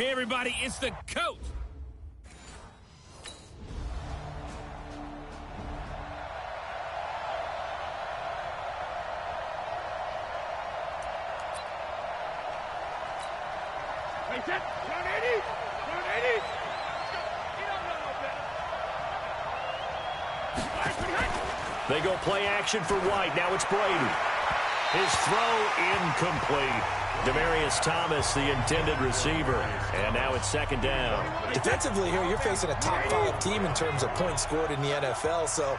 Hey, everybody, it's the coach. Wait, set. Run 80. Run 80. You don't know no better. They go play action for White. Now it's Brady. His throw incomplete. Demaryius Thomas, the intended receiver. And now it's second down. Defensively here, you're facing a top 5 team in terms of points scored in the NFL. So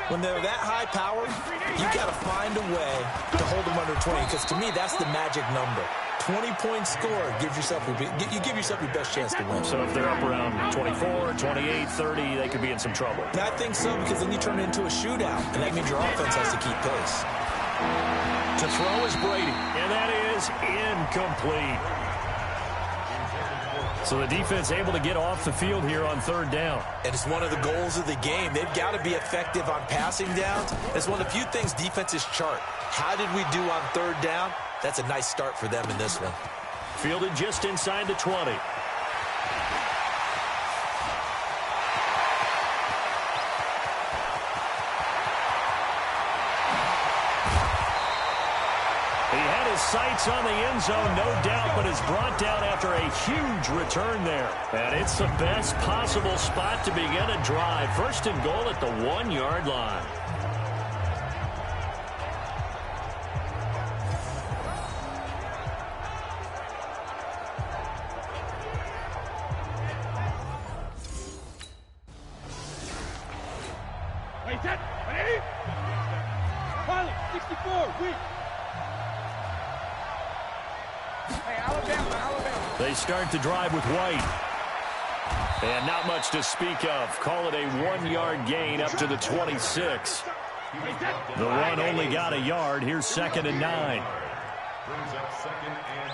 when they're that high powered, you got to find a way to hold them under 20. Because to me, that's the magic number. 20 points scored gives yourself you give yourself your best chance to win. So if they're up around 24, 28, 30, they could be in some trouble. And I think so, because then you turn it into a shootout, and that means your offense has to keep pace. To throw is Brady, and that is incomplete. So the defense able to get off the field here on third down. And it's one of the goals of the game. They've got to be effective on passing downs. It's one of the few things defenses chart. How did we do on third down? That's a nice start for them in this one. Fielded just inside the 20. He had his sights on the end zone, no doubt, but is brought down after a huge return there. And it's the best possible spot to begin a drive. First and goal at the 1-yard line. Wait, set. 180. Pilot, 64. Weak. Hey, Alabama. They start the drive with White. And not much to speak of. Call it a 1-yard gain up to the 26. The run only got a yard. Here's second and 9. Brings up second and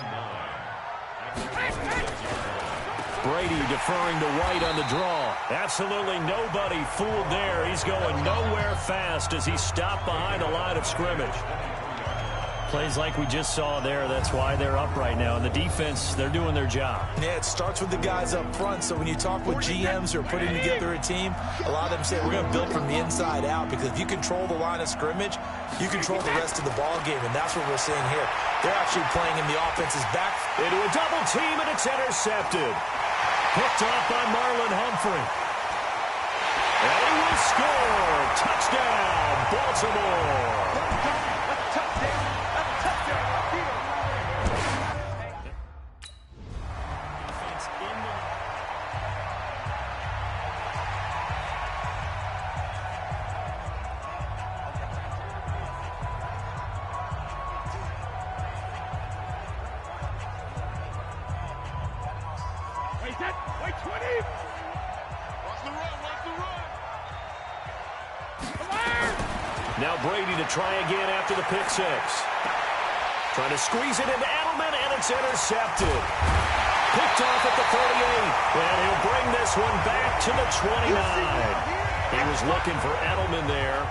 9. Brady deferring to White on the draw. Absolutely nobody fooled there. He's going nowhere fast as he stopped behind the line of scrimmage. Plays like we just saw there. That's why they're up right now. And the defense, they're doing their job. Yeah, it starts with the guys up front. So when you talk with GMs who are putting together a team, a lot of them say we're going to build from the inside out, because if you control the line of scrimmage, you control the rest of the ball game, and that's what we're seeing here. They're actually playing in the offense's back. Into a double team, and it's intercepted. Picked off by Marlon Humphrey. And he will score. Touchdown, Baltimore. Wait, 20. Watch the run. Now Brady to try again after the pick six. Trying to squeeze it into Edelman, and it's intercepted. Picked off at the 38, and he'll bring this one back to the 29. He was looking for Edelman there.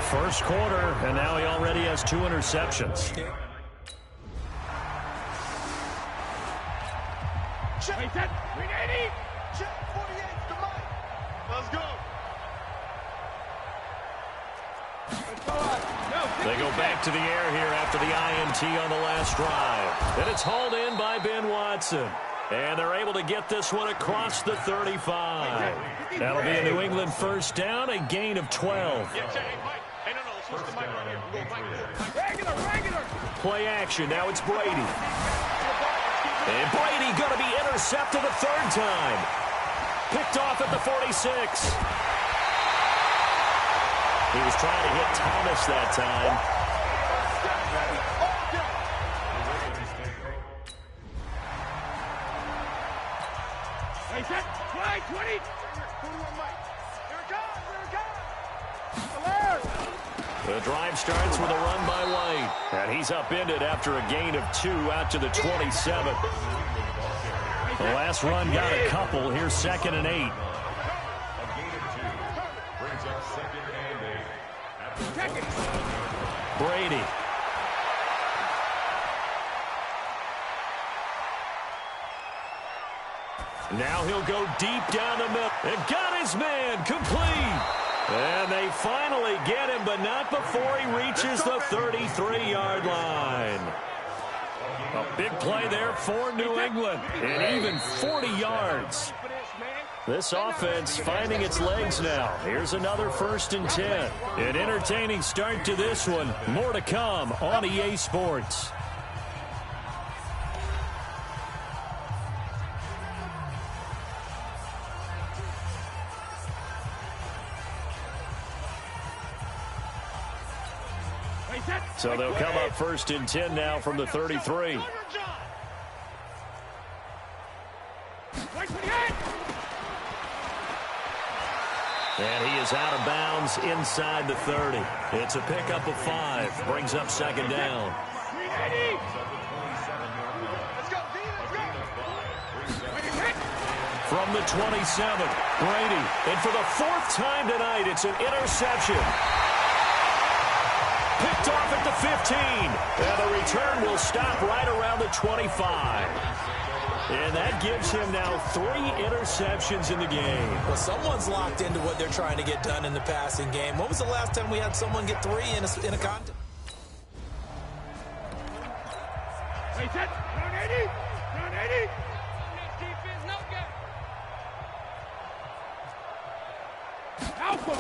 First quarter, and now he already has 2 interceptions. Wait, set. 380. Check 48 to Mike. Let's go. They go back to the air here after the INT on the last drive. And it's hauled in by Ben Watson. And they're able to get this one across the 35. That'll be a New England first down, a gain of 12. Play action, now it's Brady. And Brady going to be intercepted a third time. Picked off at the 46. He was trying to hit Thomas that time. Hey, set. 20. Here it comes. The drive starts with a run by White. And he's upended after a gain of 2 out to the 27. The last run got a couple. Here's second and 8. Brady. Now he'll go deep down the middle. And got his man complete. And they finally get him, but not before he reaches the 33-yard line. A big play there for New England. And even 40 yards. This offense finding its legs now. Here's another 1st and 10. An entertaining start to this one. More to come on EA Sports. So they'll come up 1st and 10 now from the 33. And he is out of bounds inside the 30. It's a pickup of 5. Brings up 2nd down. From the 27, Brady. And for the 4th time tonight, it's an interception. Picked off at the 15. And the return will stop right around the 25. And that gives him now 3 interceptions in the game. Well, someone's locked into what they're trying to get done in the passing game. When was the last time we had someone get 3 in a contest? Wait, set. 180. 180. Defense, no good. Alpha.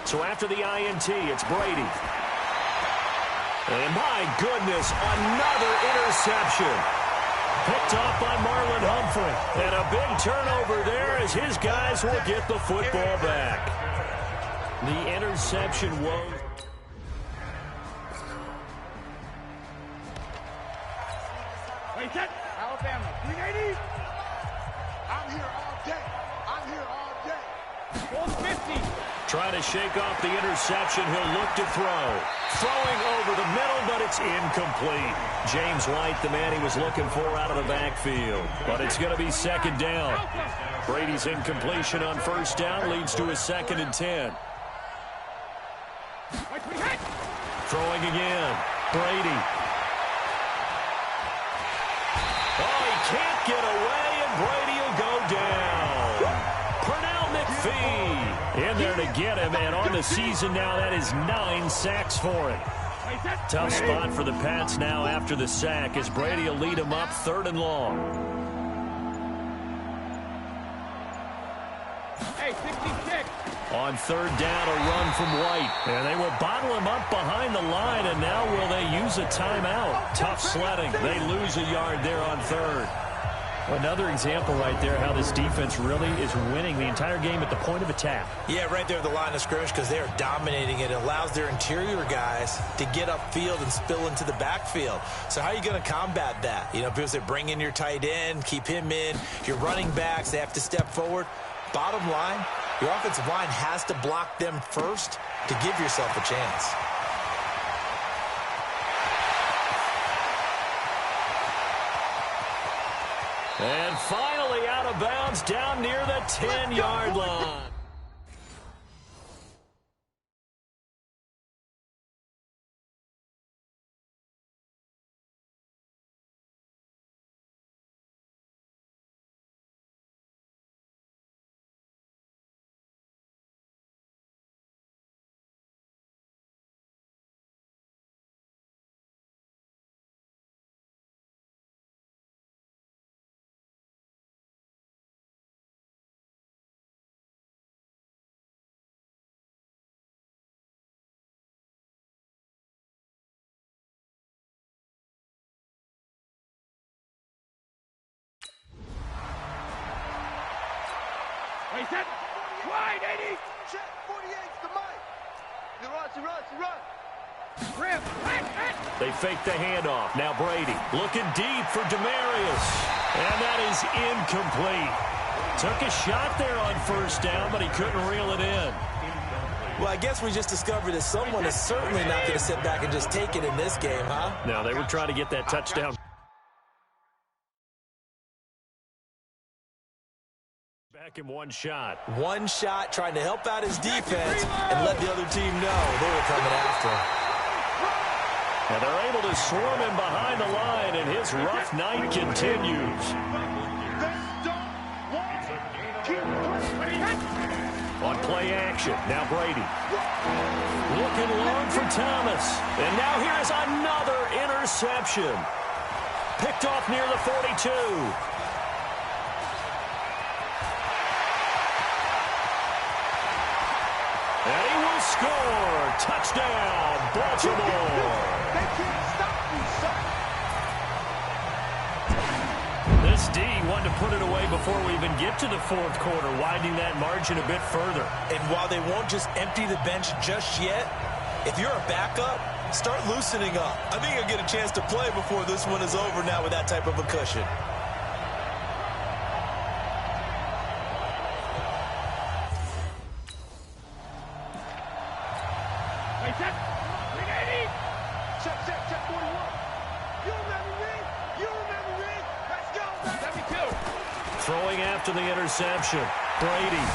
So after the INT, it's Brady. And my goodness, another interception. Picked off by Marlon Humphrey. And a big turnover there as his guys will get the football back. The interception was... Wait, set. Alabama. 380. I'm here all day. I'm here all day. 450. Trying to shake off the interception. He'll look to throw. Throwing over the middle, but it's incomplete. James White, the man he was looking for out of the backfield. But it's going to be 2nd down. Brady's incompletion on 1st down leads to a 2nd and 10. Throwing again. Brady. Oh, he can't get away, and Brady will go down. Pernell McPhee in there to get him, and on the season now, that is 9 sacks for him. Tough spot for the Pats now after the sack as Brady will lead him up 3rd and long. Hey, 66. On 3rd down, a run from White. And they will bottle him up behind the line, and now will they use a timeout? Tough sledding. They lose a yard there on 3rd. Another example right there how this defense really is winning the entire game at the point of attack. Yeah, right there at the line of scrimmage because they are dominating it. It allows their interior guys to get upfield and spill into the backfield. So how are you going to combat that? You know, because they bring in your tight end, keep him in. Your running backs, they have to step forward. Bottom line, your offensive line has to block them first to give yourself a chance. And finally out of bounds down near the 10-yard line. Wait, set. Wide, 80. Check, 48 to Mike. Run. Rip. They fake the handoff. Now Brady looking deep for Demarius. And that is incomplete. Took a shot there on 1st down, but he couldn't reel it in. Well, I guess we just discovered that someone is certainly not going to sit back and just take it in this game, huh? No, they were trying to get that touchdown. Back in one shot. One shot, trying to help out his defense and let the other team know they were coming after him. And they're able to swarm him behind the line, and his rough night continues. They don't want On play action, now Brady. Looking long for Thomas. And now here is another interception. Picked off near the 42. And he will score. Touchdown, Baltimore. They can't stop you, son. This D wanted to put it away before we even get to the fourth quarter, widening that margin a bit further. And while they won't just empty the bench just yet, if you're a backup, start loosening up. I think you'll get a chance to play before this one is over now with that type of a cushion. Check 41. You remember me? You remember me? Let's go, baby. Throwing after the interception. Brady.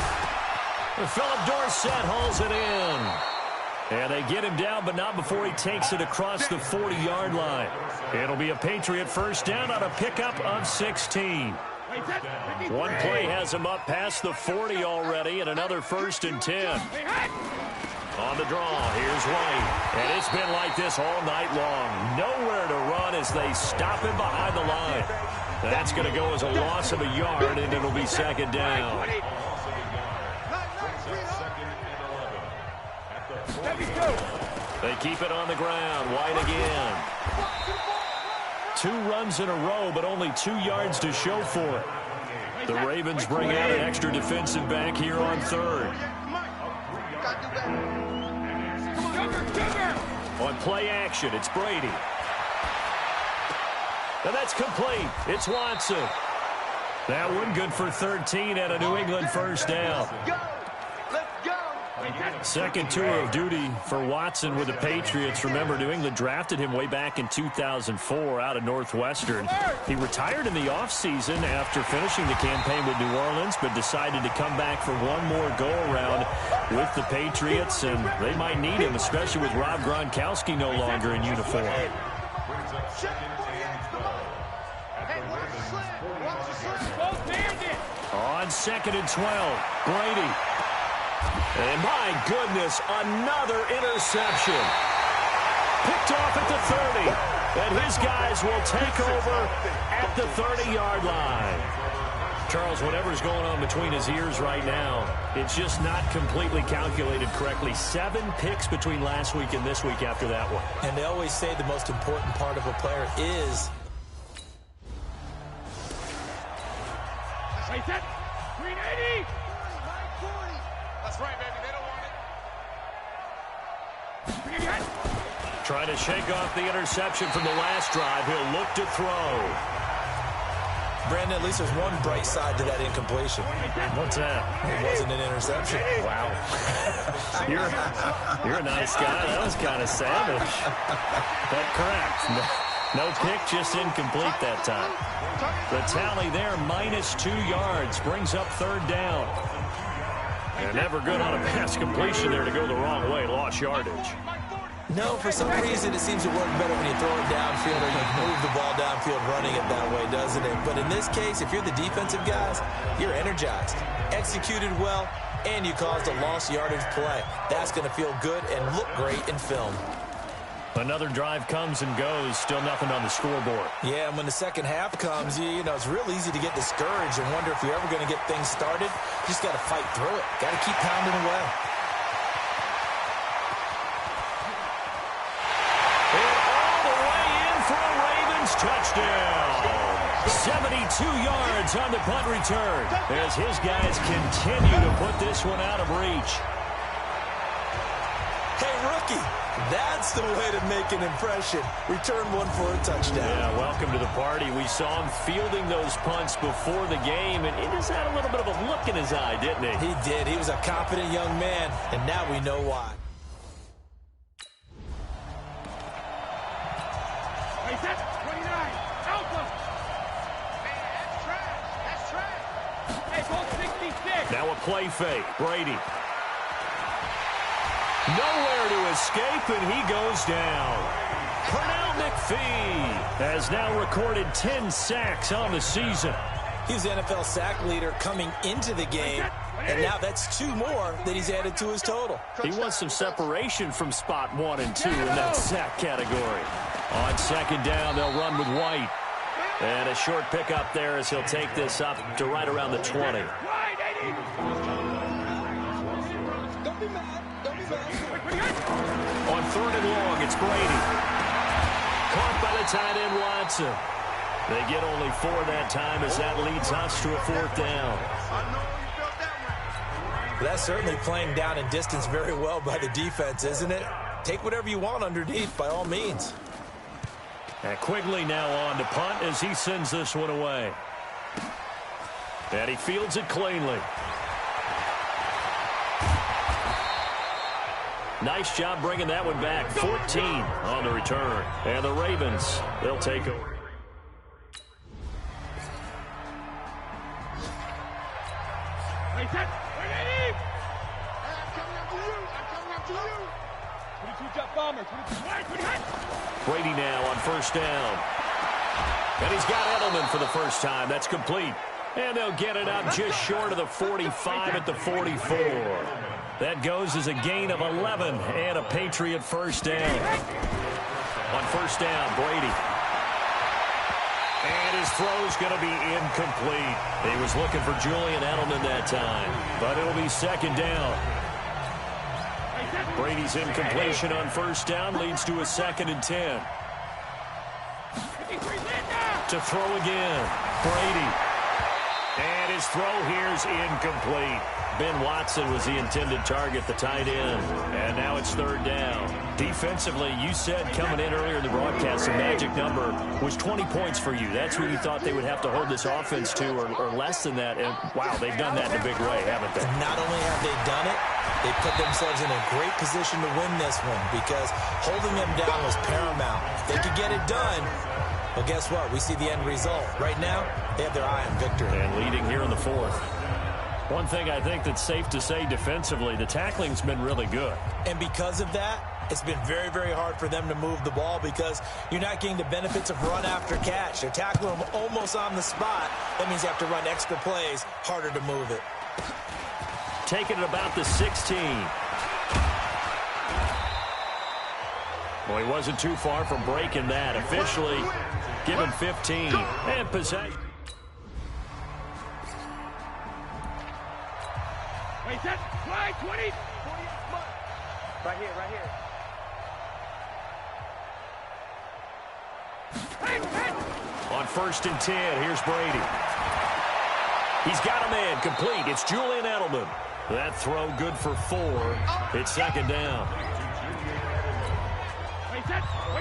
Philip Dorsett hauls it in. And they get him down, but not before he takes it across the 40-yard line. It'll be a Patriot first down on a pickup of 16. One play has him up past the 40 already, and another 1st and 10. On the draw, here's White. And it's been like this all night long. Nowhere to run as they stop him behind the line. That's going to go as a loss of a yard, and it'll be 2nd down. They keep it on the ground. White again. 2 runs in a row, but only 2 yards to show for it. The Ravens bring out an extra defensive back here on 3rd. On play action, it's Brady. And that's complete. It's Watson. That one good for 13 at a New England first down. Second tour of duty for Watson with the Patriots. Remember, New England drafted him way back in 2004 out of Northwestern. He retired in the offseason after finishing the campaign with New Orleans, but decided to come back for one more go-around with the Patriots, and they might need him, especially with Rob Gronkowski no longer in uniform. On 2nd and 12, Brady. And my goodness, another interception. Picked off at the 30. And his guys will take over at the 30-yard line. Charles, whatever's going on between his ears right now, it's just not completely calculated correctly. 7 picks between last week and this week after that one. And they always say the most important part of a player is... Wait, that 380. That's right, baby. They don't want it. Trying to shake off the interception from the last drive. He'll look to throw. Brandon, at least there's one bright side to that incompletion. What's that? It wasn't an interception. Wow. You're a nice guy. That was kind of savage. But correct. No pick, just incomplete that time. The tally there, -2 yards, brings up 3rd down. And never good on a pass completion there to go the wrong way. Lost yardage. No, for some reason it seems to work better when you throw it downfield or you move the ball downfield running it that way, doesn't it? But in this case, if you're the defensive guys, you're energized, executed well, and you caused a lost yardage play. That's going to feel good and look great in film. Another drive comes and goes. Still nothing on the scoreboard. Yeah, and when the second half comes, you know, it's real easy to get discouraged and wonder if you're ever going to get things started. You just got to fight through it. Got to keep pounding away. And all the way in for a Ravens touchdown. 72 yards on the punt return as his guys continue to put this one out of reach. Hey, rookie. That's the way to make an impression. Return one for a touchdown. Yeah, welcome to the party. We saw him fielding those punts before the game, and he just had a little bit of a look in his eye, didn't he? He did. He was a confident young man, and now we know why. Hey, that's 29. Alpha. Man, that's trash. That's trash. Hey, go 66. Now a play fake. Brady. Nowhere to escape, and he goes down. Pernell McPhee has now recorded 10 sacks on the season. He's the NFL sack leader coming into the game, And now that's 2 more that he's added to his total. He wants some separation from spot 1 and 2 in that sack category. On second down, they'll run with White. And a short pickup there as he'll take this up to right around the 20. Don't be mad. Don't be mad. On third and long, it's Brady. Caught by the tight end, Watson. They get only 4 that time as that leads us to a 4th down. That's certainly playing down in distance very well by the defense, isn't it? Take whatever you want underneath, by all means. And Quigley now on to punt as he sends this one away. And he fields it cleanly. Nice job bringing that one back. 14 on the return. And the Ravens, they'll take over. I'm coming after you. I'm coming after you. 22 jump bomber. 22 wide. 20 high. Brady now on first down. And he's got Edelman for the first time. That's complete. And they'll get it up just short of the 45 at the 44. That goes as a gain of 11 and a Patriot first down. On first down, Brady. And his throw's going to be incomplete. He was looking for Julian Edelman that time, but it'll be second down. Brady's incompletion on first down leads to a 2nd and 10. To throw again, Brady. And his throw here's incomplete. Ben Watson was the intended target, the tight end. And now it's third down. Defensively, you said coming in earlier in the broadcast, the magic number was 20 points for you. That's what you thought they would have to hold this offense to, or less than that. And, wow, they've done that in a big way, haven't they? Not only have they done it, they put themselves in a great position to win this one because holding them down was paramount. If they could get it done, well, guess what? We see the end result. Right now, they have their eye on victory. And leading here in the 4th. One thing I think that's safe to say defensively, the tackling's been really good. And because of that, it's been very, very hard for them to move the ball because you're not getting the benefits of run after catch. They're tackling them almost on the spot. That means you have to run extra plays, harder to move it. Taking it about the 16. Well, he wasn't too far from breaking that. Officially given 15. And possession. Wait, set. Fly, 20. Right here, right here. On first and 10, here's Brady. He's got a man complete. It's Julian Edelman. That throw good for 4. It's second down.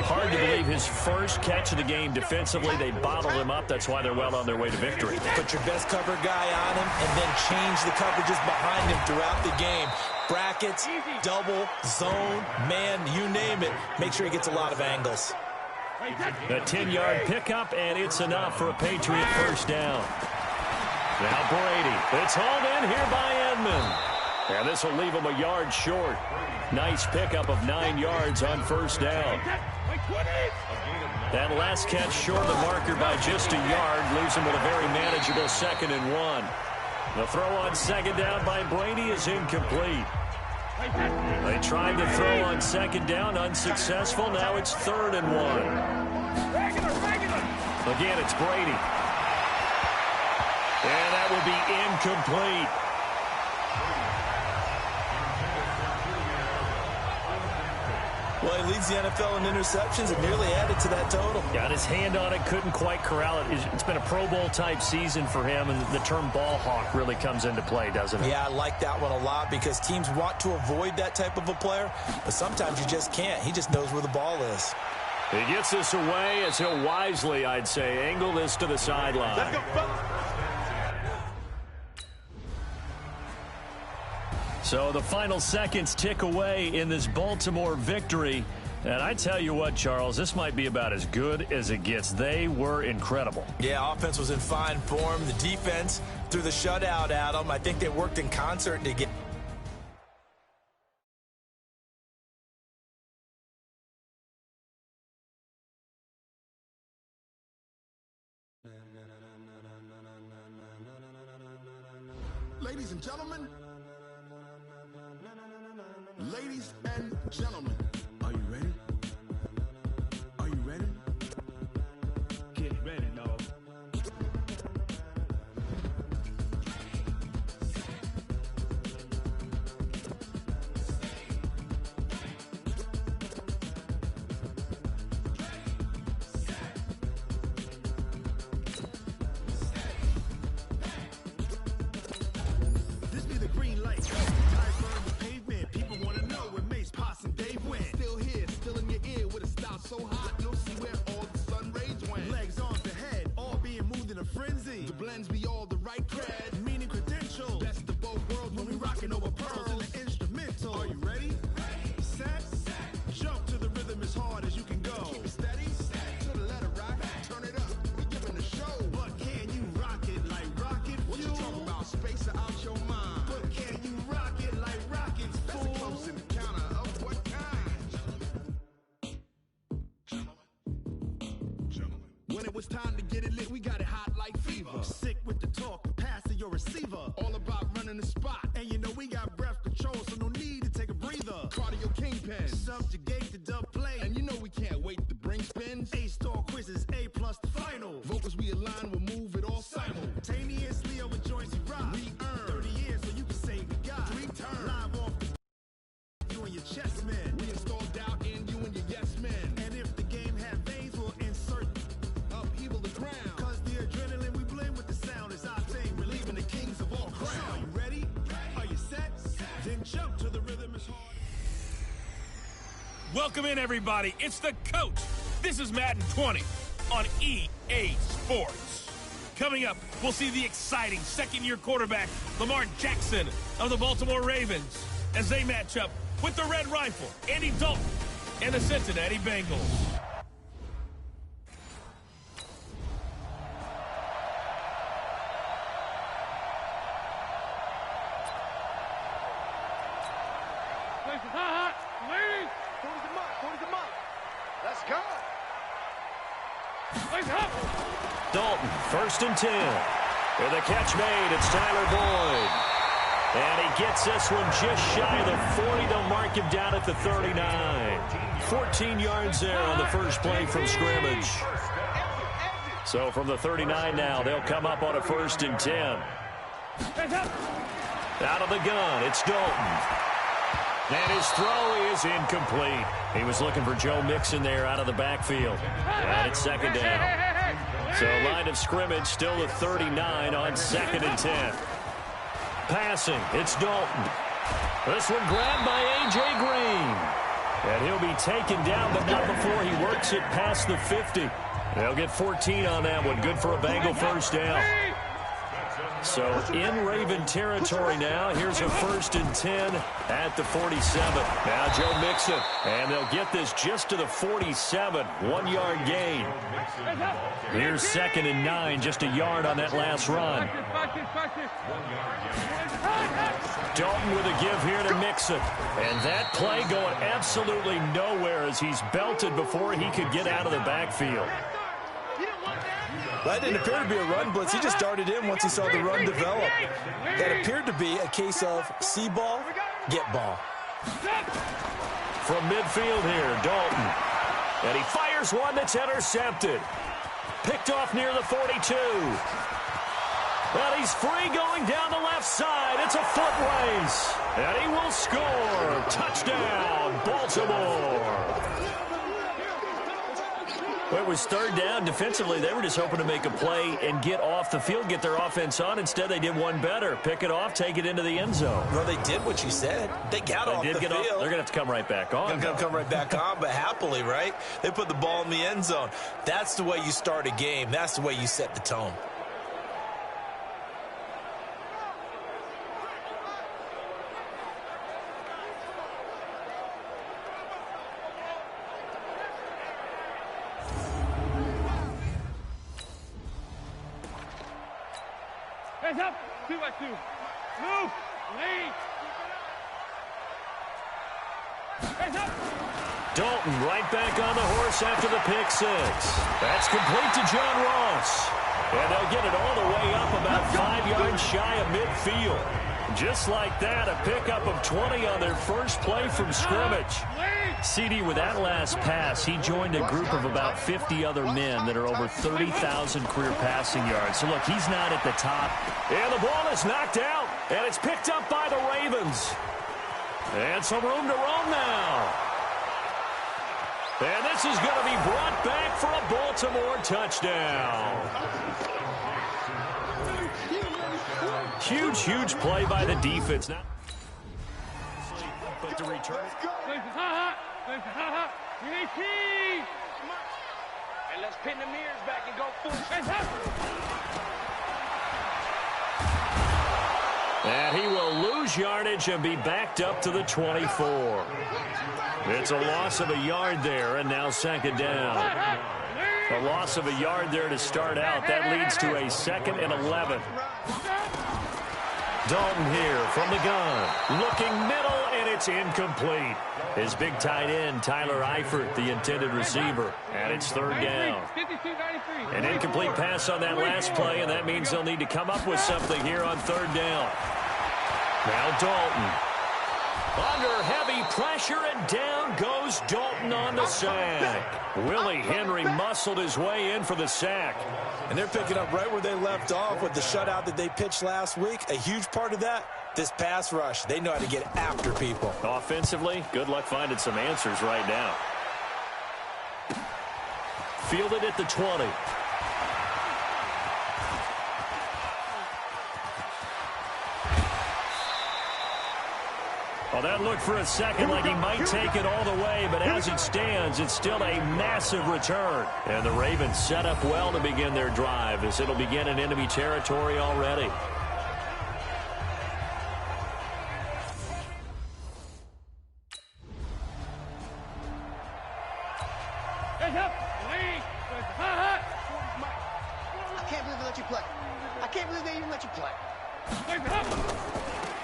Hard to believe his first catch of the game defensively. They bottled him up. That's why they're well on their way to victory. Put your best cover guy on him and then change the coverages behind him throughout the game. Brackets, double, zone, man, you name it. Make sure he gets a lot of angles. A 10-yard pickup, and it's enough for a Patriot first down. Now Brady. It's hauled in here by Edmond. And this will leave him a yard short. Nice pickup of 9 yards on first down. That last catch short of the marker by just a yard leaves him with a very manageable 2nd and 1. The throw on second down by Brady is incomplete. They tried to throw on second down, unsuccessful. Now it's 3rd and 1. Again, it's Brady. And that will be incomplete. Well, he leads the NFL in interceptions and nearly added to that total. Got his hand on it, couldn't quite corral it. It's been a Pro Bowl-type season for him, and the term ball hawk really comes into play, doesn't it? Yeah, I like that one a lot because teams want to avoid that type of a player, but sometimes you just can't. He just knows where the ball is. He gets this away as he'll wisely, I'd say, angle this to the sideline. Let's go, fellas. So the final seconds tick away in this Baltimore victory. And I tell you what, Charles, this might be about as good as it gets. They were incredible. Yeah, offense was in fine form. The defense threw the shutout at them. I think they worked in concert to get... Ladies and gentlemen. Ladies and gentlemen. Are you ready? Are you ready? Get ready, dog. This be the green light. Tires burn the pavement. People want to know where Mace, Poss, and Dave went. Still here, still in your ear with a style so hot, you'll see where all the sun rays went. Legs, arms, the head, all being moved in a frenzy. The blends be all the right cred, meaning credentials. Best of both worlds when we rocking over pearls in the instrumental. Are you ready? Set. Jump to the rhythm as hard as you can go. Keep it steady. To the letter rock. Turn it up. We giving the show. But can you rock it like rocket fuel? What you talking about? Space or out your mind? But can you rock it like rockets, fool? That's a close encounter of what kind? Gentlemen. When it was time to get it lit, we got it hot like fever. Sick with the talk, pass to your receiver. All about running the spot. And you know we got breath control, so no need to take a breather. Cardio kingpin, subjugate the dub play. And you know we can't wait to bring spins. A-star quizzes, A+ the final. Vocals we align, we'll move it all simultaneously over joints we rock. We earn 30 years so you can say we got 3 turns. Live off the you and your chest men. We install doubt in you and your yes men. And if the game had veins, we'll insert upheaval the ground. Cause the adrenaline we blend with the sound is our thing. Relieving the kings of all crowns. So are you ready? Are you set? Then jump to the rhythm as hard. Welcome in, everybody. It's the coach. This is Madden 20 on EA Sports. Coming up, we'll see the exciting second-year quarterback, Lamar Jackson of the Baltimore Ravens, as they match up with the Red Rifle, Andy Dalton, and the Cincinnati Bengals. Ladies, 40 them up. Let's go. Dalton, 1st and 10. With a catch made, it's Tyler Boyd. And he gets this one just shy of the 40. They'll mark him down at the 39. 14 yards there on the first play from scrimmage. So from the 39 now, they'll come up on a 1st and 10. Out of the gun, it's Dalton. And his throw is incomplete. He was looking for Joe Mixon there out of the backfield. And it's 2nd down. So line of scrimmage still at 39 on 2nd and 10. Passing, it's Dalton. This one grabbed by A.J. Green. And he'll be taken down, but not before he works it past the 50. They'll get 14 on that one. Good for a Bengal 1st down. So in Raven territory now. Here's a 1st and 10 at the 47. Now Joe Mixon. And they'll get this just to the 47. 1-yard gain. Here's 2nd and 9. Just a yard on that last run. Dalton with a give here to Mixon. And that play going absolutely nowhere as he's belted before he could get out of the backfield. That didn't appear to be a run blitz. He just darted in once he saw the run develop. That appeared to be a case of see ball, get ball. From midfield here, Dalton. And he fires one that's intercepted. Picked off near the 42. Well, he's free going down the left side. It's a foot race. And he will score. Touchdown, Baltimore. Well, it was 3rd down. Defensively, they were just hoping to make a play and get off the field, get their offense on. Instead, they did one better. Pick it off, take it into the end zone. Well, they did what you said. They got off the field. They're going to have to come right back on. They're going to come right back on, but happily, right? They put the ball in the end zone. That's the way you start a game. That's the way you set the tone. Hands up. 2-by-2. Move. Lead. Hands up. Dalton right back on the horse after the pick 6. That's complete to John Ross. And they'll get it all the way up about 5 yards shy of midfield. Just like that, a pickup of 20 on their first play from scrimmage. CD, with that last pass, he joined a group of about 50 other men that are over 30,000 career passing yards. So, look, he's not at the top. And the ball is knocked out, and it's picked up by the Ravens. And some room to roam now. And this is going to be brought back for a Baltimore touchdown. Huge, huge play by the defense. Now, but to return it. And let's pin the mirrors back and go full. And he will lose yardage and be backed up to the 24. It's a loss of a yard there, and now second down. A loss of a yard there to start out. That leads to a 2nd and 11. Dalton here from the gun. Looking middle, and it's incomplete. His big tight end, Tyler Eifert, the intended receiver. And it's 3rd down. An incomplete pass on that last play, and that means they'll need to come up with something here on 3rd down. Now Dalton. Under heavy pressure, and down goes Dalton on the sack. Willie Henry muscled his way in for the sack. And they're picking up right where they left off with the shutout that they pitched last week. A huge part of that, this pass rush. They know how to get after people. Offensively, good luck finding some answers right now. Fielded at the 20. Well, that looked for a second like he might take it all the way, but as it stands, it's still a massive return. And the Ravens set up well to begin their drive, as it'll begin in enemy territory already. I can't believe they let you play. I can't believe they even let you play.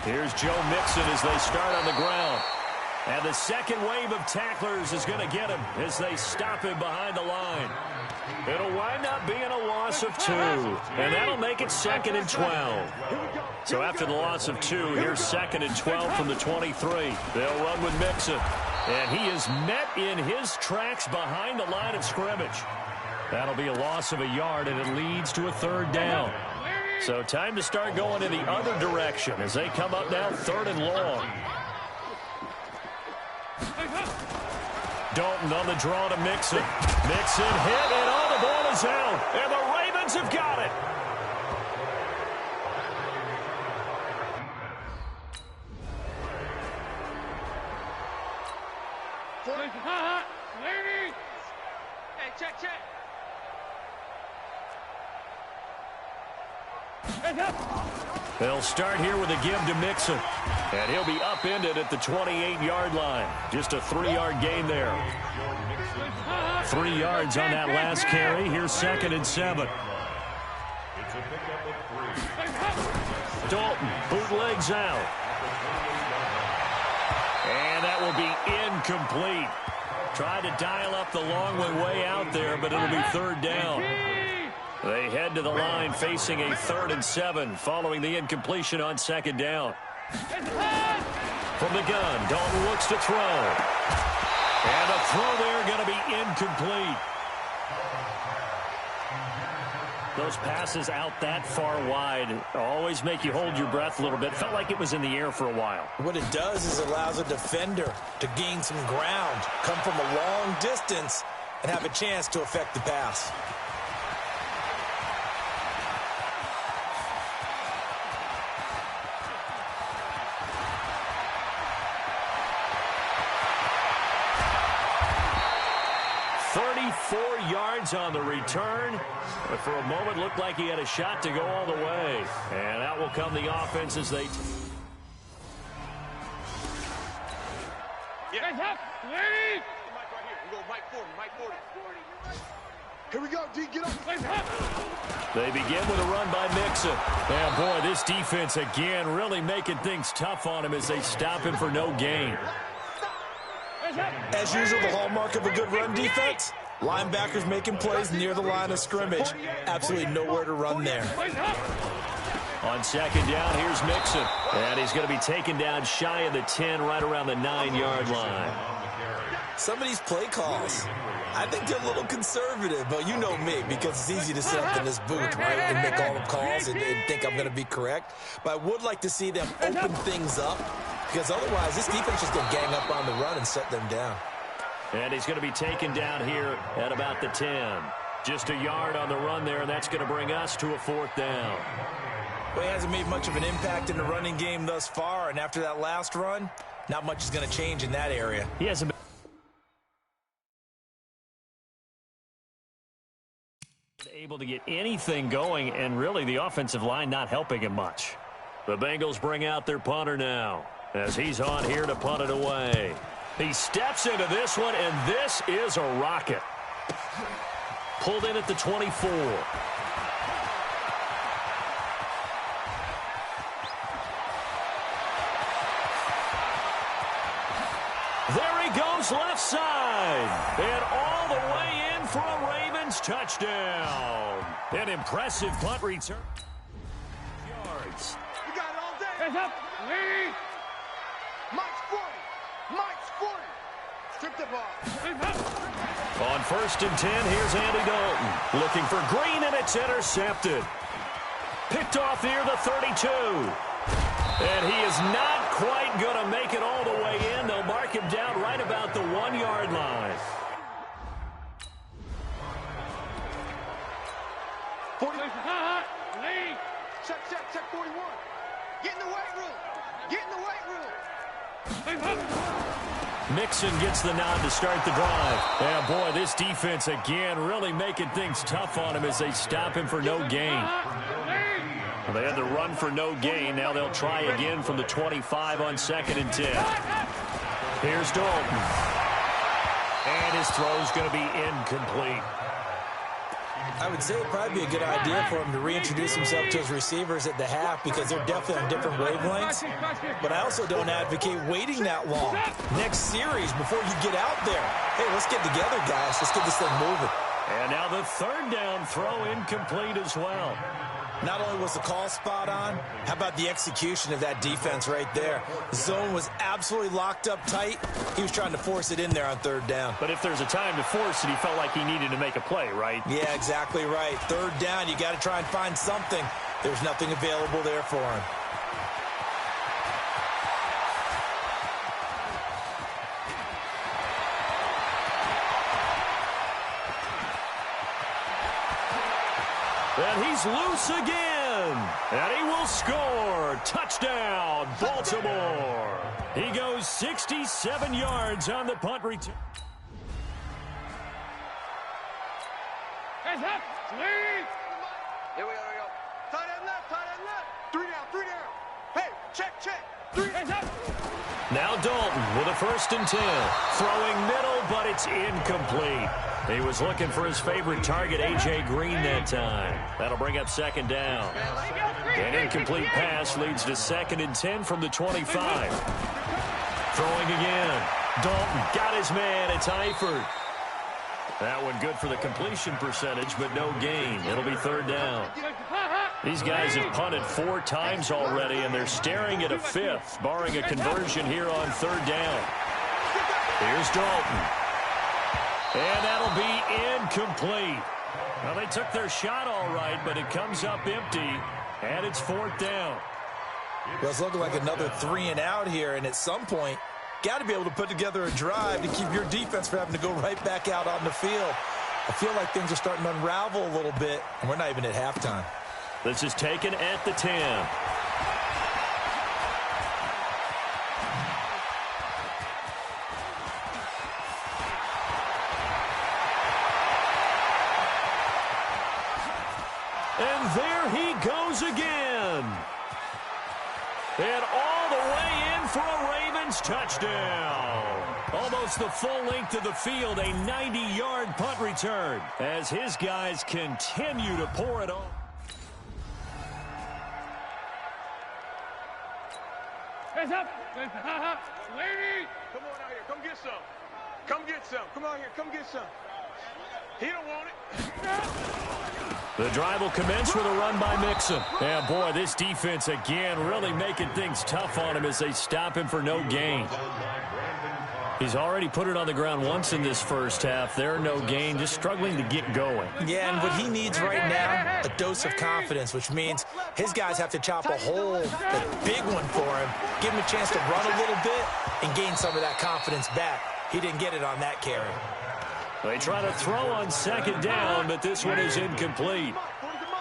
Here's Joe Mixon as they start on the ground. And the second wave of tacklers is going to get him as they stop him behind the line. It'll wind up being a loss of 2. And that'll make it 2nd and 12. So after the loss of 2, here's 2nd and 12 from the 23. They'll run with Mixon. And he is met in his tracks behind the line of scrimmage. That'll be a loss of a yard, and it leads to a 3rd down. So time to start going in the other direction as they come up now 3rd and long. Dalton on the draw to Mixon. Mixon hit, and the ball is out. And the Ravens have got it. Hey, check. They'll start here with a give to Mixon. And he'll be upended at the 28-yard line. Just a 3-yard gain there. 3 yards on that last carry. Here's 2nd and 7. Dalton bootlegs out. And that will be incomplete. Tried to dial up the long way out there, but it'll be 3rd down. They head to the line facing a 3rd and 7 following the incompletion on 2nd down. From the gun, Dalton looks to throw. And the throw there going to be incomplete. Those passes out that far wide always make you hold your breath a little bit. Felt like it was in the air for a while. What it does is it allows a defender to gain some ground, come from a long distance, and have a chance to affect the pass. On the return, but for a moment looked like he had a shot to go all the way, and out will come the offense as they Here we go, D, get up. They begin with a run by Mixon. And boy, this defense again really making things tough on him as they stop him for no gain. As usual, the hallmark of a good run defense, Linebackers making plays near the line of scrimmage. Absolutely nowhere to run there. On second down, here's Mixon. And he's going to be taken down shy of the 10, right around the 9-yard line. Some of these play calls, I think they're a little conservative, but you know me, because it's easy to sit up in this booth, right, and make all the calls and think I'm going to be correct. But I would like to see them open things up, because otherwise this defense is going to gang up on the run and shut them down. And he's going to be taken down here at about the 10. Just a yard on the run there, and that's going to bring us to a 4th down. Well, he hasn't made much of an impact in the running game thus far, and after that last run, not much is going to change in that area. He hasn't been able to get anything going, and really the offensive line not helping him much. The Bengals bring out their punter now as he's on here to punt it away. He steps into this one, and this is a rocket. Pulled in at the 24. There he goes left side. And all the way in for a Ravens touchdown. An impressive punt return. Yards. You got it all day. Hands up. Lee. Mike's 40. Mike's 40. Strip the ball. Hands up. On 1st and 10, here's Andy Dalton. Looking for Green, and it's intercepted. Picked off near the 32. And he is not quite going to make it all the way in. They'll mark him down right about the 1-yard line. 40. Lee. Check 41. Get in the weight room. Get in the weight room. Hands up. Mixon gets the nod to start the drive. And boy, this defense again really making things tough on him as they stop him for no gain. Well, they had to run for no gain. Now they'll try again from the 25 on 2nd and 10. Here's Dalton. And his throw's going to be incomplete. I would say it'd probably be a good idea for him to reintroduce himself to his receivers at the half, because they're definitely on different wavelengths. But I also don't advocate waiting that long. Next series, before you get out there, hey, let's get together, guys. Let's get this thing moving. And now the 3rd down throw incomplete as well. Not only was the call spot on, how about the execution of that defense right there? The zone was absolutely locked up tight. He was trying to force it in there on 3rd down. But if there's a time to force it, he felt like he needed to make a play, right? Yeah, exactly right. 3rd down, you got to try and find something. There's nothing available there for him. And he's loose again. And he will score. Touchdown, Baltimore. He goes 67 yards on the punt return. Hands up. Lee. Here we go. Tight end left. 3 down. Hey, check. 3. Hands up. Now Dalton with a 1st and 10. Throwing middle, but it's incomplete. He was looking for his favorite target, A.J. Green, that time. That'll bring up 2nd down. An incomplete pass leads to 2nd and 10 from the 25. Throwing again. Dalton got his man. It's Eifert. That one good for the completion percentage, but no gain. It'll be 3rd down. These guys have punted 4 times already, and they're staring at a 5th, barring a conversion here on 3rd down. Here's Dalton. And that'll be incomplete. Well, they took their shot all right, but it comes up empty, and it's 4th down. Well, it's looking like another 3 and out here, and at some point, got to be able to put together a drive to keep your defense from having to go right back out on the field. I feel like things are starting to unravel a little bit, and we're not even at halftime. This is taken at the 10. And there he goes again. And all the way in for a Ravens touchdown. Almost the full length of the field, a 90-yard punt return as his guys continue to pour it on. Hands up. Lady. Come on out here. Come get some. Come on out here. Come get some. He don't want it. The drive will commence with a run by Mixon. And, boy, this defense, again, really making things tough on him as they stop him for no gain. He's already put it on the ground once in this first half. There, no gain, just struggling to get going. Yeah, and what he needs right now, a dose of confidence, which means his guys have to chop a hole, a big one for him, give him a chance to run a little bit and gain some of that confidence back. He didn't get it on that carry. They try to throw on second down, but this one is incomplete.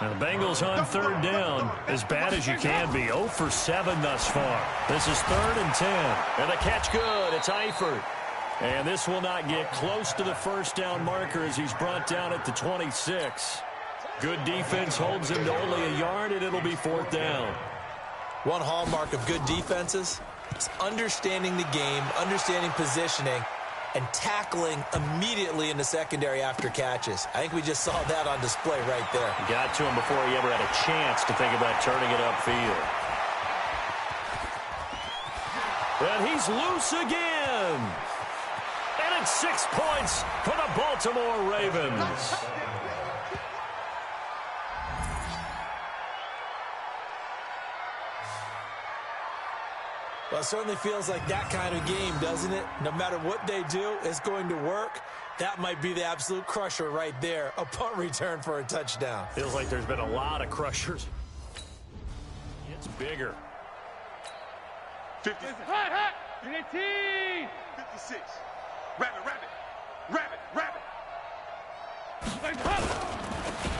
And the Bengals on third down, as bad as you can be, 0 for 7 thus far. This is 3rd and 10. And the catch good. It's Eifert. And this will not get close to the first down marker as he's brought down at the 26. Good defense holds him to only a yard, and it'll be 4th down. One hallmark of good defenses is understanding the game, understanding positioning, and tackling immediately in the secondary after catches. I think we just saw that on display right there. Got to him before he ever had a chance to think about turning it upfield. And he's loose again. And it's 6 points for the Baltimore Ravens. Well, it certainly feels like that kind of game, doesn't it? No matter what they do, it's going to work. That might be the absolute crusher right there. A punt return for a touchdown. Feels like there's been a lot of crushers. It's bigger. 50. 56. Rabbit.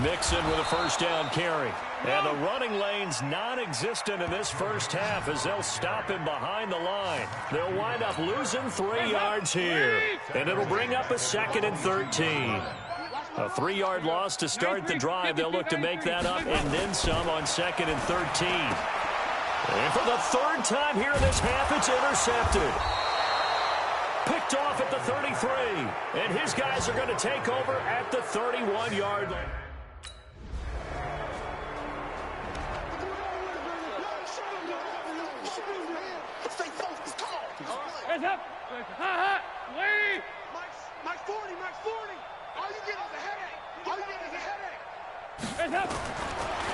Mixon with a first down carry. And the running lane's non-existent in this first half as they'll stop him behind the line. They'll wind up losing 3 yards here. And it'll bring up a 2nd and 13. A 3-yard loss to start the drive. They'll look to make that up and then some on 2nd and 13. And for the 3rd time here in this half, it's intercepted. Picked off at the 33. And his guys are going to take over at the 31-yard line. Hands up. Lee. Mike 40. All you get is a headache. Hands up.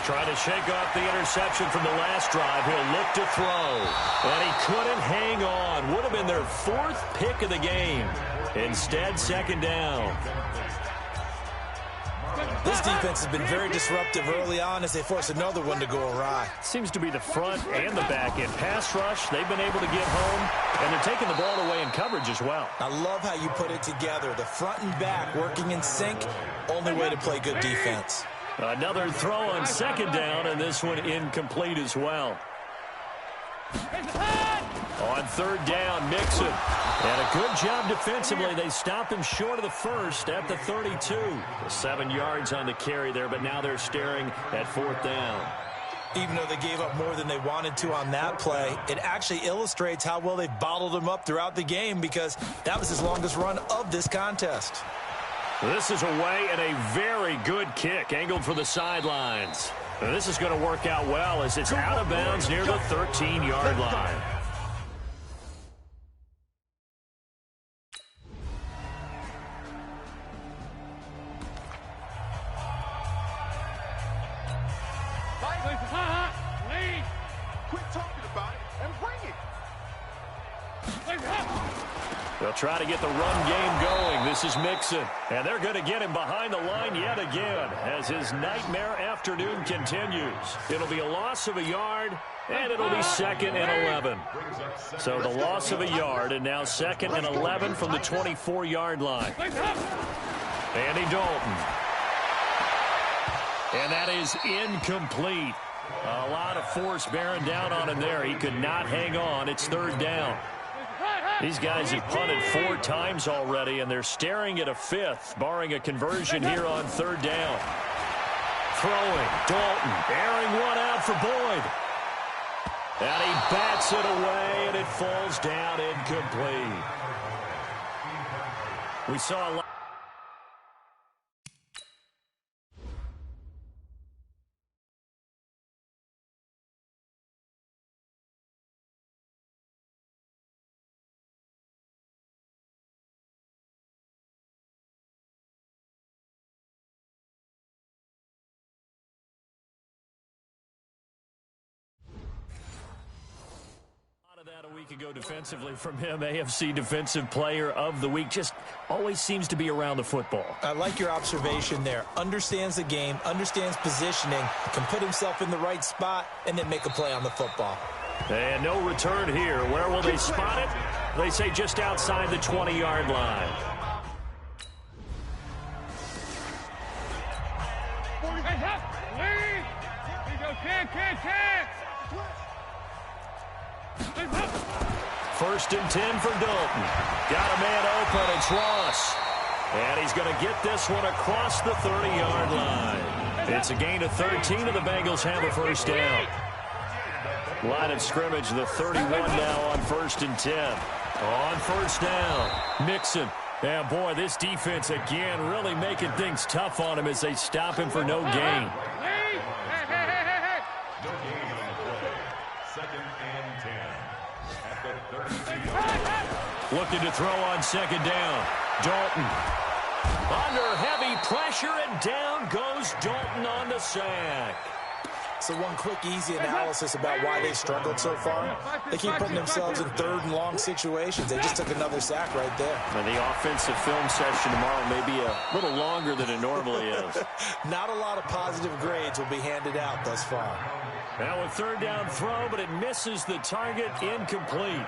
Trying to shake off the interception from the last drive. He'll look to throw. And he couldn't hang on. Would have been their 4th pick of the game. Instead, 2nd down. This defense has been very disruptive early on as they force another one to go awry. Seems to be the front and the back end. Pass rush, they've been able to get home, and they're taking the ball away in coverage as well. I love how you put it together. The front and back working in sync, only way to play good defense. Another throw on 2nd down, and this one incomplete as well. On 3rd down, Mixon. And a good job defensively. They stopped him short of the first at the 32. 7 yards on the carry there, but now they're staring at 4th down. Even though they gave up more than they wanted to on that play, it actually illustrates how well they bottled him up throughout the game because that was his longest run of this contest. This is away and a very good kick angled for the sidelines. And this is going to work out well as it's out of bounds near the 13-yard line. Quit talking about it and bring it. They'll try to get the run game going. This is Mixon. And they're going to get him behind the line yet again as his nightmare afternoon continues. It'll be a loss of a yard, and it'll be 2nd and 11. So the loss of a yard, and now 2nd and 11 from the 24-yard line. Andy Dalton. And that is incomplete. A lot of force bearing down on him there. He could not hang on. It's 3rd down. These guys have punted 4 times already, and they're staring at a 5th, barring a conversion here on 3rd down. Throwing, Dalton, airing one out for Boyd. And he bats it away, and it falls down incomplete. We saw a lot. out a week ago defensively from him, AFC Defensive Player of the Week. Just always seems to be around the football. I like your observation there. Understands the game, understands positioning, can put himself in the right spot, and then make a play on the football. And no return here. Where will they spot it? They say just outside the 20-yard line. First and 10 for Dalton. Got a man open. It's Ross. And he's going to get this one across the 30-yard line. It's a gain of 13, and the Bengals have a first down. Line of scrimmage, the 31 now on first and 10. On first down, Mixon. Yeah, boy, this defense again really making things tough on him as they stop him for no gain. No gain on the play. Second and 10. At the 32. Looking to throw on second down. Dalton. Under heavy pressure, and down goes Dalton on the sack. So one quick, easy analysis about why they struggled so far. They keep putting themselves in third and long situations. They just took another sack right there. And the offensive film session tomorrow may be a little longer than it normally is. Not a lot of positive grades will be handed out thus far. Now a third down throw, but it misses the target, incomplete.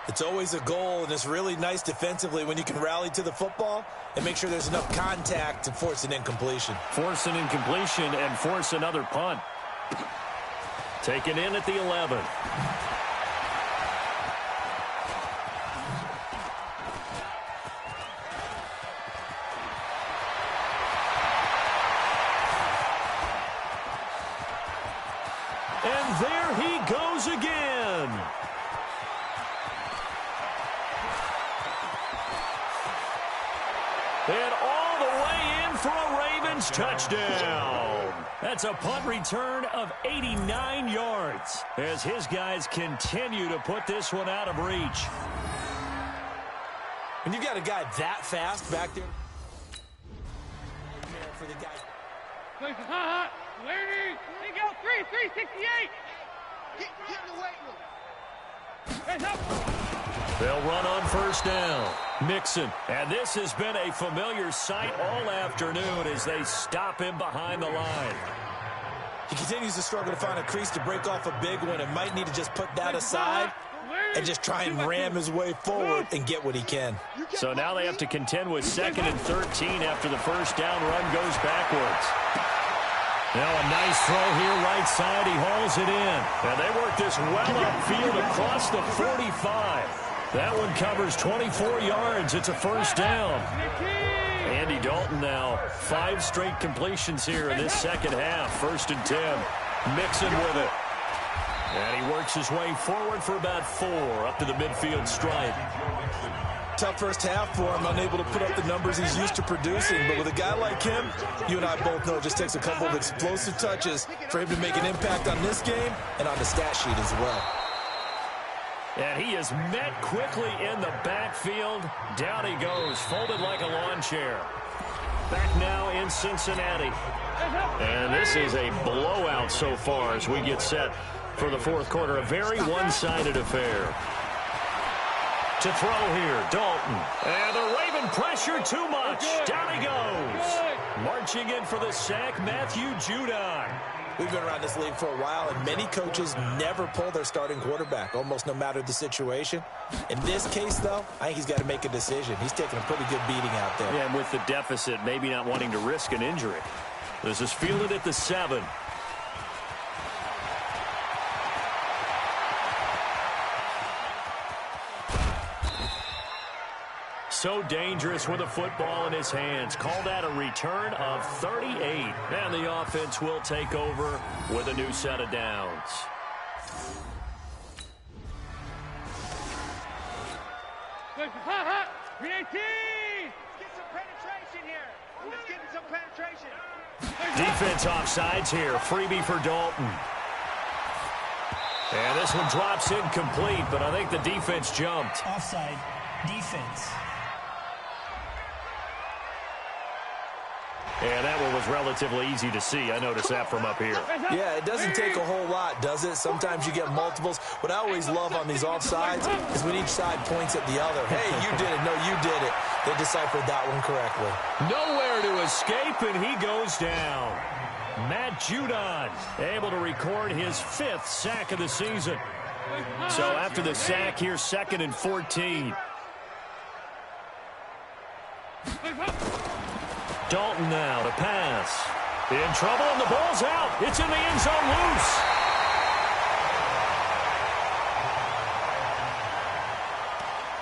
It's always a goal, and it's really nice defensively when you can rally to the football and make sure there's enough contact to force an incompletion. Force an incompletion and force another punt. Taken in at the 11. And there he goes again. And all the way in for a Ravens touchdown. That's a punt return of 89 yards as his guys continue to put this one out of reach. When you've got a guy that fast back there for the guy. Lady, they go 368. Get in the weight room. Hands up. They'll run on first down. Mixon. And this has been a familiar sight all afternoon as they stop him behind the line. He continues to struggle to find a crease to break off a big one and might need to just put that aside and just try and ram his way forward and get what he can. So now they have to contend with second and 13 after the first down run goes backwards. Now a nice throw here right side. He hauls it in. And they work this well upfield across the 45. That one covers 24 yards. It's a first down. Andy Dalton now 5 straight completions here in this second half. First and 10. Mixon with it. And he works his way forward for about 4 up to the midfield stripe. Tough first half for him, unable to put up the numbers he's used to producing. But with a guy like him, you and I both know it just takes a couple of explosive touches for him to make an impact on this game and on the stat sheet as well. And he is met quickly in the backfield. Down he goes, folded like a lawn chair. Back now in Cincinnati. And this is a blowout so far as we get set for the fourth quarter. A very one-sided affair. To throw here, Dalton. And the Raven pressure too much. Down he goes. Marching in for the sack, Matthew Judon. We've been around this league for a while, and many coaches never pull their starting quarterback, almost no matter the situation. In this case, though, I think he's got to make a decision. He's taking a pretty good beating out there. Yeah, and with the deficit, maybe not wanting to risk an injury. This is fielded at the 7. So dangerous with a football in his hands. Called out a return of 38. And the offense will take over with a new set of downs. Get some penetration here. Let's get some penetration. Defense offsides here. Freebie for Dalton. And this one drops incomplete, but I think the defense jumped. Offside defense. And that one was relatively easy to see. I noticed that from up here. Yeah, it doesn't take a whole lot, does it? Sometimes you get multiples. What I always love on these offsides is when each side points at the other. Hey, you did it. No, you did it. They deciphered that one correctly. Nowhere to escape, and he goes down. Matt Judon able to record his 5th sack of the season. So after the sack, here's 2nd and 14. Dalton now to pass. In trouble, and the ball's out. It's in the end zone loose.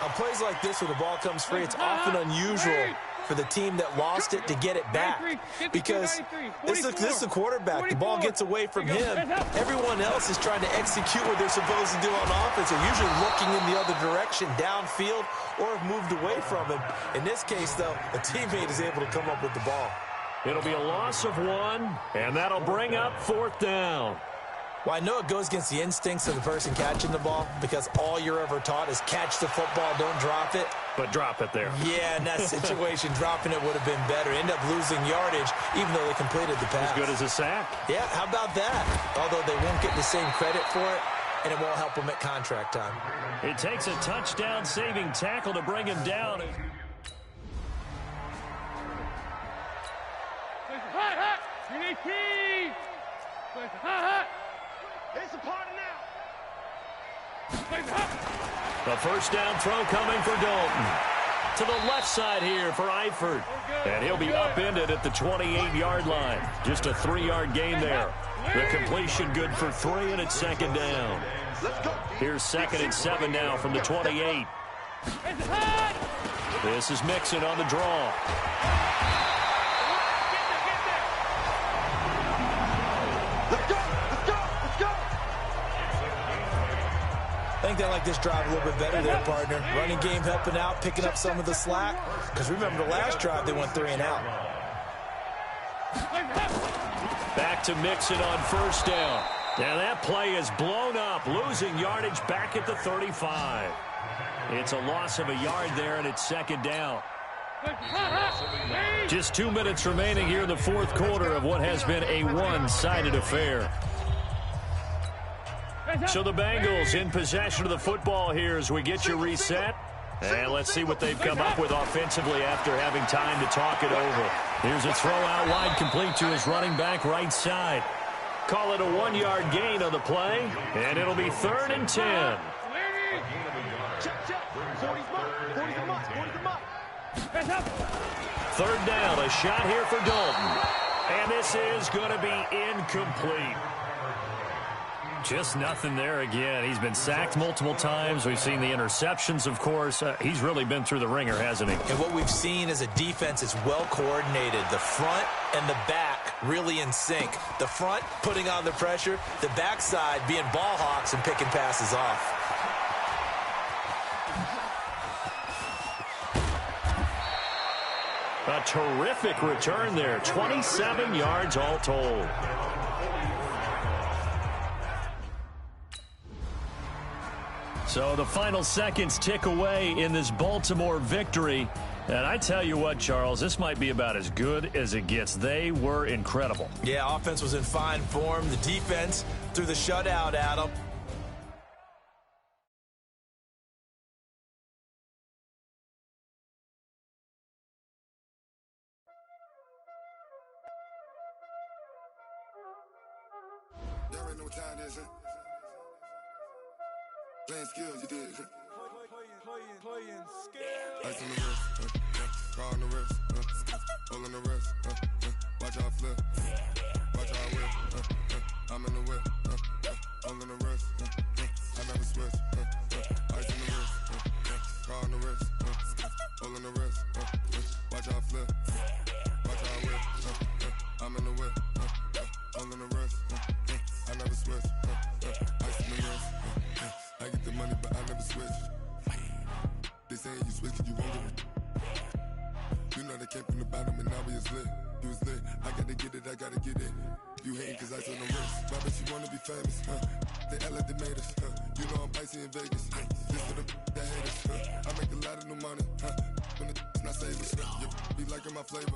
On plays like this where the ball comes free, it's often unusual for the team that lost it to get it back, because this is a quarterback. The ball gets away from him. Everyone else is trying to execute what they're supposed to do on offense. They're usually looking in the other direction, downfield, or have moved away from him. In this case, though, a teammate is able to come up with the ball. It'll be a loss of 1, and that'll bring up 4th down. Well, I know it goes against the instincts of the person catching the ball, because all you're ever taught is catch the football, don't drop it. But drop it there. Yeah, in that situation, dropping it would have been better. End up losing yardage, even though they completed the pass. As good as a sack. Yeah, how about that? Although they won't get the same credit for it, and it won't help them at contract time. It takes a touchdown-saving tackle to bring him down. It's a party now. The first down throw coming for Dalton. To the left side here for Eifert. And he'll be upended at the 28-yard line. Just a 3-yard gain there. The completion good for 3, and it's 2nd down. Here's 2nd and 7 now from the 28. This is Mixon on the draw. I think they like this drive a little bit better there, partner. Running game helping out, picking up some of the slack. Because remember, the last drive, they went 3 and out. Back to Mixon on 1st down. And that play is blown up, losing yardage back at the 35. It's a loss of a yard there, and it's 2nd down. Just 2 minutes remaining here in the 4th quarter of what has been a one-sided affair. So the Bengals in possession of the football here as we get you reset. And let's see what they've come up with offensively after having time to talk it over. Here's a throw out wide, complete to his running back right side. Call it a 1-yard gain on the play, and it'll be 3rd and 10. Third down, a shot here for Dalton. And this is going to be incomplete. Just nothing there again. He's been sacked multiple times. We've seen the interceptions, of course. He's really been through the ringer, hasn't he? And what we've seen is a defense is well coordinated. The front and the back really in sync. The front putting on the pressure, the backside being ball hawks and picking passes off. A terrific return there. 27 yards all told. So the final seconds tick away in this Baltimore victory. And I tell you what, Charles, this might be about as good as it gets. They were incredible. Yeah, offense was in fine form. The defense threw the shutout at them. Y'all already know what time it is, huh? Playing skills, you did. Playing skills. Ice on the wrist, car on the wrist, hole in the wrist, watch how I flip, watch how I whip, I'm in the whip, hole in the wrist, I never switch, ice on the wrist, car on the wrist, hole in the wrist, watch how I flip, watch how I whip, I'm in the whip, hole in the wrist, I never switch, ice on the wrist, I get the money but I never switch. They saying you switch cause you won't get it. You know they came from the bottom and now we is lit. You was lit, I gotta get it, I gotta get it. You hating cause I on the wrist. Why bet you wanna be famous, They act like they made us, You know I'm icy in Vegas, This for the that hate us, I make a lot of new money, When the not savers, You be liking my flavor,